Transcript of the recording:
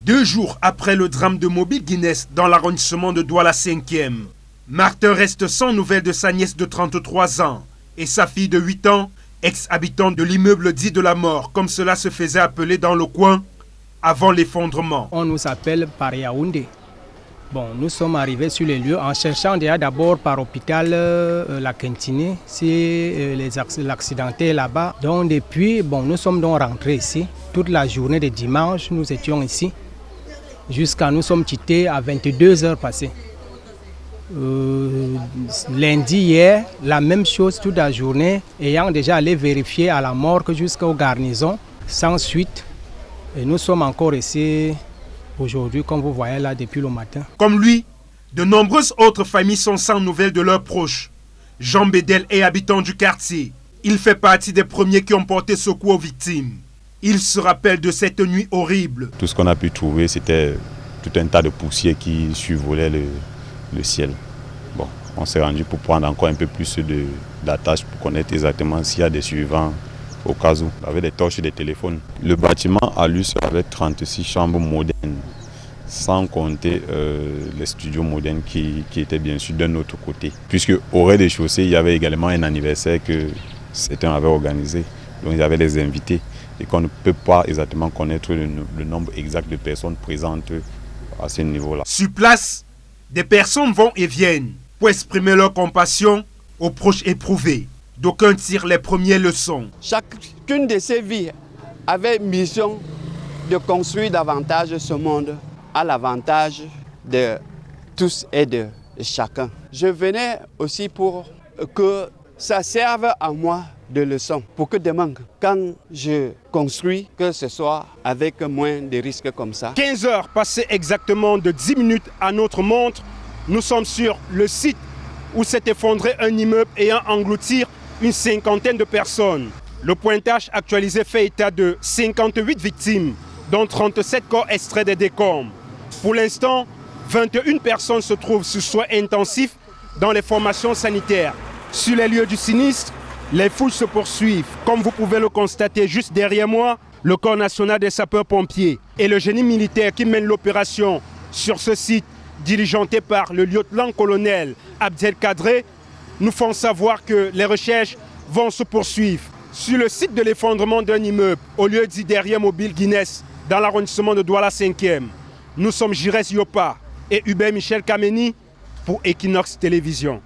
2 jours après le drame de Mobile Guinness dans l'arrondissement de Douala 5e, Martin reste sans nouvelles de sa nièce de 33 ans et sa fille de 8 ans, ex-habitante de l'immeuble dit de la mort, comme cela se faisait appeler dans le coin avant l'effondrement. On nous appelle par Yaoundé. Bon, nous sommes arrivés sur les lieux en cherchant déjà d'abord par hôpital la Quintinée, c'est l'accidenté là-bas. Donc depuis, nous sommes donc rentrés ici. Toute la journée de dimanche, nous étions ici. Jusqu'à nous sommes quittés à 22h passées. Lundi, hier, la même chose toute la journée, ayant déjà allé vérifier à la morgue jusqu'aux garnisons, sans suite. Et nous sommes encore ici aujourd'hui, comme vous voyez là, depuis le matin. Comme lui, de nombreuses autres familles sont sans nouvelles de leurs proches. Jean Bédel est habitant du quartier. Il fait partie des premiers qui ont porté secours aux victimes. Il se rappelle de cette nuit horrible. Tout ce qu'on a pu trouver, c'était tout un tas de poussière qui survolait le ciel. Bon, on s'est rendu pour prendre encore un peu plus d'attaches pour connaître exactement s'il y a des survivants au cas où, avec des torches et des téléphones. Le bâtiment a lui avait 36 chambres modernes, sans compter les studios modernes qui étaient bien sûr d'un autre côté. Puisque au rez-de-chaussée, il y avait également un anniversaire que certains avaient organisé, donc il y avait des invités et qu'on ne peut pas exactement connaître le nombre exact de personnes présentes à ce niveau-là. Sur place, des personnes vont et viennent pour exprimer leur compassion aux proches éprouvés. D'aucuns tirent les premières leçons. Chacune de ces vies avait mission de construire davantage ce monde à l'avantage de tous et de chacun. Je venais aussi pour que ça serve à moi de leçon, pour que demain, quand je construis, que ce soit avec moins de risques comme ça. 15 heures passées exactement de 10 minutes à notre montre, nous sommes sur le site où s'est effondré un immeuble ayant englouti une 50aine de personnes. Le pointage actualisé fait état de 58 victimes, dont 37 corps extraits des décombres. Pour l'instant, 21 personnes se trouvent sous soins intensifs dans les formations sanitaires. Sur les lieux du sinistre, les fouilles se poursuivent. Comme vous pouvez le constater juste derrière moi, le Corps national des sapeurs-pompiers et le génie militaire qui mène l'opération sur ce site, diligenté par le lieutenant-colonel Abdel Kadré, nous font savoir que les recherches vont se poursuivre. Sur le site de l'effondrement d'un immeuble, au lieu dit derrière Mobile Guinness, dans l'arrondissement de Douala 5e, nous sommes Jires Yopa et Hubert Michel Kameni pour Equinox Télévision.